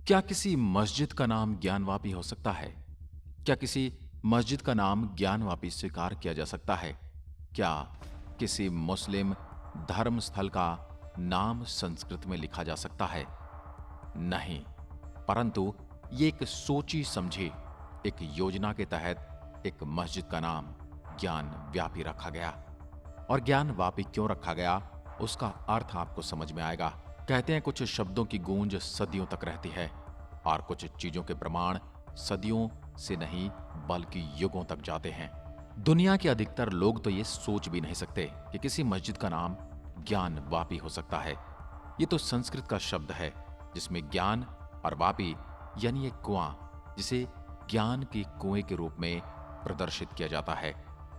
क्या किसी मस्जिद का नाम ज्ञानवापी हो सकता है? क्या किसी मस्जिद का नाम ज्ञानवापी स्वीकार किया जा सकता है? क्या किसी मुस्लिम धर्म स्थल का नाम संस्कृत में लिखा जा सकता है? नहीं, परंतु ये एक सोची समझी एक योजना के तहत एक मस्जिद का नाम ज्ञान व्यापी रखा गया। और ज्ञान वापी क्यों रखा गया, उसका अर्थ आपको समझ में आएगा। कहते हैं कुछ शब्दों की गूंज सदियों तक रहती है और कुछ चीजों के प्रमाण सदियों से नहीं बल्कि युगों तक जाते हैं। दुनिया के अधिकतर लोग तो ये सोच भी नहीं सकते कि किसी मस्जिद का नाम ज्ञान वापी हो सकता है। ये तो संस्कृत का शब्द है जिसमें ज्ञान और वापी यानी एक कुआं, जिसे ज्ञान के कुएं के रूप में प्रदर्शित किया जाता है,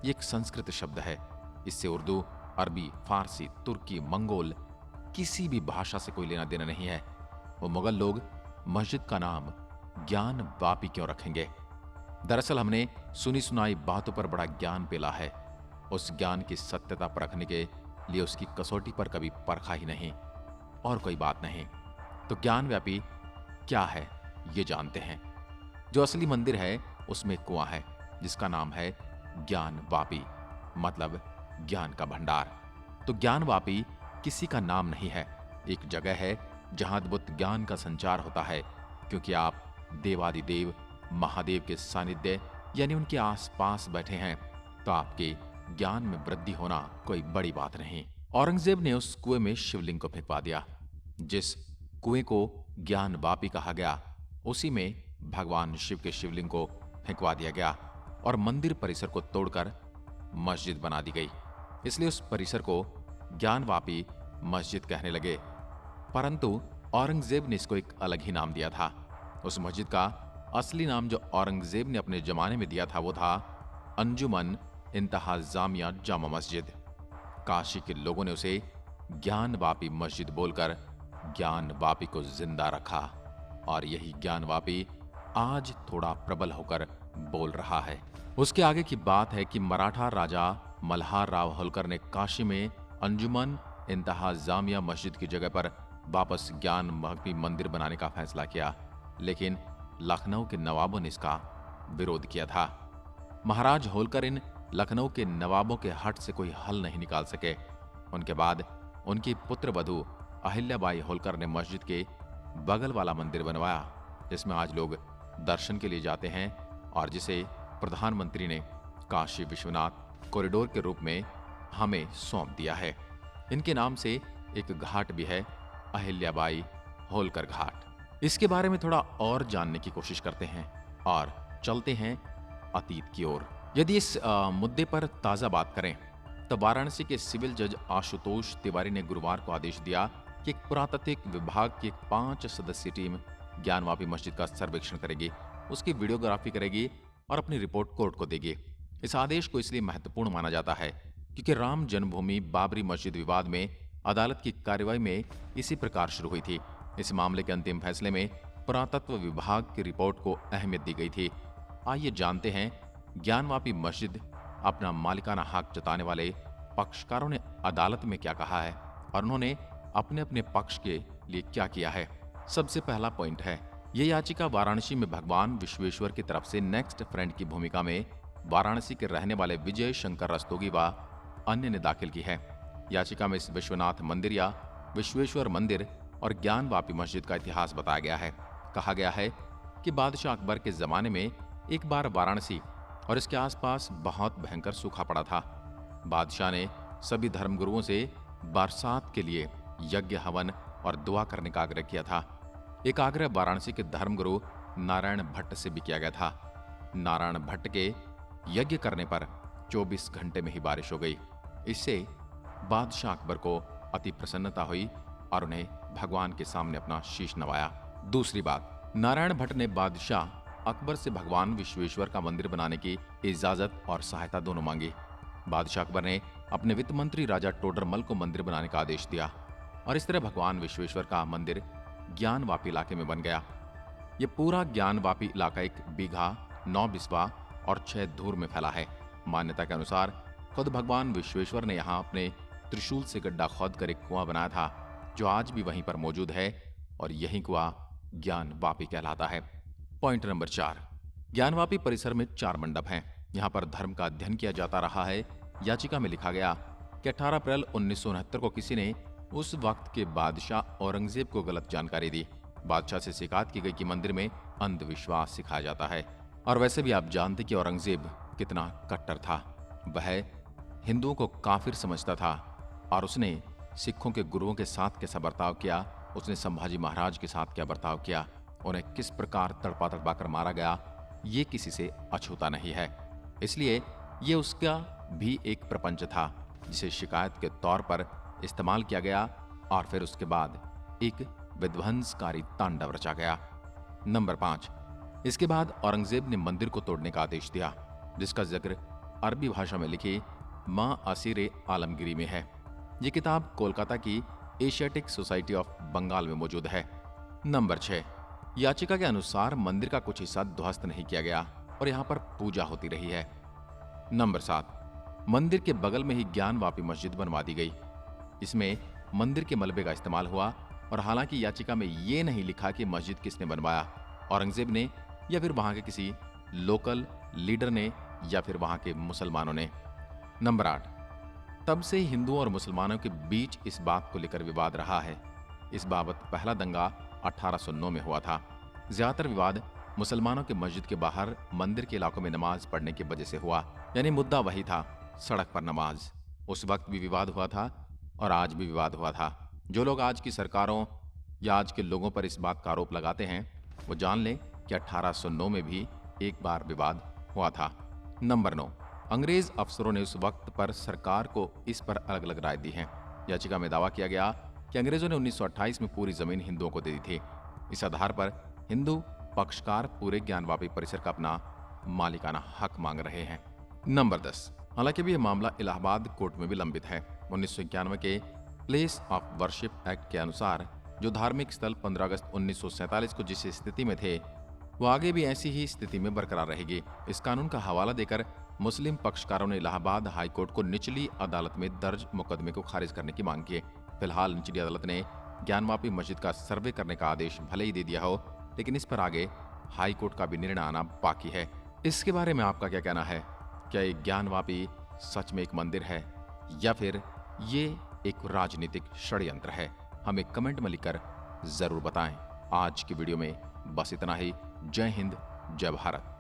ये एक संस्कृत शब्द है। इससे उर्दू, अरबी, फारसी, तुर्की, मंगोल किसी भी भाषा से कोई लेना देना नहीं है। वो मुगल लोग मस्जिद का नाम ज्ञान वापी क्यों रखेंगे? दरअसल हमने सुनी सुनाई बातों पर बड़ा ज्ञान पेला है, उस ज्ञान की सत्यता परखने के लिए उसकी कसौटी पर कभी परखा ही नहीं, और कोई बात नहीं। तो ज्ञान व्यापी क्या है ये जानते हैं। जो असली मंदिर है उसमें कुआं है जिसका नाम है ज्ञान वापी, मतलब ज्ञान का भंडार। तो ज्ञान वापी किसी का नाम नहीं है, एक जगह है जहां अद्भुत ज्ञान का संचार होता है, क्योंकि आप देवादिदेव महादेव के सानिध्य यानी उनके आसपास बैठे हैं, तो आपके ज्ञान में वृद्धि होना कोई बड़ी बात नहीं। औरंगजेब ने उस कुएं में शिवलिंग को फेंकवा दिया। जिस कुएं को ज्ञान वापी कहा गया, उसी में भगवान शिव के शिवलिंग को फेंकवा दिया गया और मंदिर परिसर को तोड़कर मस्जिद बना दी गई। इसलिए उस परिसर को ज्ञानवापी मस्जिद कहने लगे। परंतु औरंगजेब ने इसको एक अलग ही नाम दिया था। उस मस्जिद का असली नाम जो औरंगजेब ने अपने जमाने में दिया था वो था अंजुमन इंतहा जामिया जामा मस्जिद। काशी के लोगों ने उसे ज्ञानवापी मस्जिद बोलकर ज्ञानवापी को जिंदा रखा, और यही ज्ञानवापी आज थोड़ा प्रबल होकर बोल रहा है। उसके आगे की बात है कि मराठा राजा मल्हार राव होलकर ने काशी में अंजुमन इंतहा जामिया मस्जिद की जगह पर वापस ज्ञानवापी मंदिर बनाने का फैसला किया, लेकिन लखनऊ के नवाबों ने इसका विरोध किया था। महाराज होलकर इन लखनऊ के नवाबों के हट से कोई हल नहीं निकाल सके। उनके बाद उनकी पुत्र वधू अहिल्याबाई होलकर ने मस्जिद के बगल वाला मंदिर बनवाया, जिसमें आज लोग दर्शन के लिए जाते हैं और जिसे प्रधानमंत्री ने काशी विश्वनाथ कॉरिडोर के रूप में हमें सौंप दिया है। इनके नाम से एक घाट भी है, अहिल्याबाई होलकर घाट। इसके बारे में थोड़ा और जानने की कोशिश करते हैं और चलते हैं अतीत की ओर। यदि इस मुद्दे पर ताजा बात करें तो वाराणसी के सिविल जज आशुतोष तिवारी ने गुरुवार को आदेश दिया कि एक पुरातात्विक विभाग की एक 5 सदस्यीय टीम ज्ञानवापी मस्जिद का सर्वेक्षण करेगी, उसकी वीडियोग्राफी करेगी और अपनी रिपोर्ट कोर्ट को देगी। इस आदेश को इसलिए महत्वपूर्ण माना जाता है क्योंकि राम जन्मभूमि बाबरी मस्जिद विवाद में अदालत की कार्रवाई में इसी प्रकार शुरू हुई थी। इस मामले के अंतिम फैसले में पुरातत्व विभाग की रिपोर्ट को अहमियत दी गई थी। आइए जानते हैं ज्ञानवापी मस्जिद अपना मालिकाना हक जताने वाले पक्षकारों ने अदालत में क्या कहा है और उन्होंने अपने अपने पक्ष के लिए क्या किया है। सबसे पहला पॉइंट है, यह याचिका वाराणसी में भगवान विश्वेश्वर की तरफ से नेक्स्ट फ्रेंड की भूमिका में वाराणसी के रहने वाले विजय शंकर रस्तोगी व अन्य ने दाखिल की है। याचिका में इस विश्वनाथ मंदिर या विश्वेश्वर मंदिर और ज्ञानवापी मस्जिद का इतिहास बताया गया है। कहा गया है कि बादशाह अकबर के जमाने में एक बार वाराणसी और इसके आसपास बहुत भयंकर सूखा पड़ा था। बादशाह ने सभी धर्मगुरुओं से बरसात के लिए यज्ञ, हवन और दुआ करने का आग्रह किया था। एक आग्रह वाराणसी के धर्मगुरु नारायण भट्ट से भी किया गया था। नारायण भट्ट के यज्ञ करने पर 24 घंटे में ही बारिश हो गई। इससे बादशाह अकबर को अति प्रसन्नता हुई और उन्हें भगवान के सामने अपना शीश नवाया। दूसरी बात, नारायण भट्ट ने बादशाह अकबर से भगवान विश्वेश्वर का मंदिर बनाने की इजाजत और सहायता दोनों मांगी। बादशाह अकबर ने अपने वित्त मंत्री राजा टोडरमल को मंदिर बनाने का आदेश दिया और इस तरह भगवान विश्वेश्वर का मंदिर ज्ञानवापी इलाके में बन गया। ये पूरा ज्ञानवापी इलाका 1 बीघा 9 बिस्वा और 6 धूर में फैला है। मान्यता के अनुसार खुद भगवान विश्वेश्वर ने यहाँ अपने त्रिशूल से गड्ढा खोद कर एक कुआं बनाया था, जो आज भी वहीं पर मौजूद है, और यही कुआं ज्ञानवापी कहलाता है। पॉइंट नंबर 4, ज्ञानवापी परिसर में 4 मंडप हैं। यहाँ पर धर्म का अध्ययन किया जाता रहा है। याचिका में लिखा गया कि 18 अप्रैल 1969 को किसी ने उस वक्त के बादशाह औरंगजेब को गलत जानकारी दी। बादशाह से शिकायत की गई कि मंदिर में अंधविश्वास सिखाया जाता है। और वैसे भी आप जानते कि औरंगजेब कितना कट्टर था। वह हिंदुओं को काफिर समझता था और उसने सिखों के गुरुओं के साथ कैसा बर्ताव किया, उसने संभाजी महाराज के साथ क्या बर्ताव किया, उन्हें किस प्रकार तड़पा तड़पा कर मारा गया, ये किसी से अछूता नहीं है। इसलिए ये उसका भी एक प्रपंच था जिसे शिकायत के तौर पर इस्तेमाल किया गया और फिर उसके बाद एक विध्वंसकारी तांडव रचा गया। नंबर 5, इसके बाद औरंगजेब ने मंदिर को तोड़ने का आदेश दिया, जिसका जिक्र अरबी भाषा में लिखी मां असीर आलमगिरी में है। ये किताब कोलकाता की एशियाटिक सोसाइटी ऑफ बंगाल में मौजूद है। नंबर 6, याचिका के अनुसार मंदिर का कुछ हिस्सा ध्वस्त नहीं किया गया और यहाँ पर पूजा होती रही है। नंबर 7, मंदिर के बगल में ही ज्ञानवापी मस्जिद बनवा दी गई। इसमें मंदिर के मलबे का इस्तेमाल हुआ और हालांकि याचिका में ये नहीं लिखा कि मस्जिद किसने बनवाया, औरंगजेब ने या फिर वहां के किसी लोकल लीडर ने या फिर वहां के मुसलमानों ने। नंबर 8, तब से हिंदुओं और मुसलमानों के बीच इस बात को लेकर विवाद रहा है। इस बाबत पहला दंगा 1809 में हुआ था। ज्यादातर विवाद मुसलमानों के मस्जिद के बाहर मंदिर के इलाकों में नमाज पढ़ने की वजह से हुआ, यानी मुद्दा वही था, सड़क पर नमाज। उस वक्त भी विवाद हुआ था और आज भी विवाद हुआ था। जो लोग आज की सरकारों या आज के लोगों पर इस बात का आरोप लगाते हैं वो जान लें कि 1809 में भी एक बार विवाद हुआ था। नंबर 9, अंग्रेज अफसरों ने उस वक्त पर सरकार को इस पर अलग अलग राय दी है। याचिका में दावा किया गया कि अंग्रेजों ने 1928 में पूरी जमीन हिंदुओं को दे दी थी। इस आधार पर हिंदू पक्षकार पूरे ज्ञानवापी परिसर का अपना मालिकाना हक मांग रहे हैं। नंबर 10, हालांकि भी यह मामला इलाहाबाद कोर्ट में भी लंबित है। 1991 के प्लेस ऑफ वर्शिप एक्ट के अनुसार जो धार्मिक स्थल 15 अगस्त 1947 को जिस स्थिति में थे वो आगे भी ऐसी ही स्थिति में बरकरार रहेगी। इस कानून का हवाला देकर मुस्लिम पक्षकारों ने इलाहाबाद हाई कोर्ट को निचली अदालत में दर्ज मुकदमे को खारिज करने की मांग की। फिलहाल निचली अदालत ने ज्ञानवापी मस्जिद का सर्वे करने का आदेश भले ही दे दिया हो, लेकिन इस पर आगे हाई कोर्ट का भी निर्णय आना बाकी है। इसके बारे में आपका क्या कहना है? क्या ये ज्ञानवापी सच में एक मंदिर है या फिर ये एक राजनीतिक षड्यंत्र है? हमें कमेंट में लिखकर जरूर बताएं। आज की वीडियो में बस इतना ही। जय हिंद, जय भारत।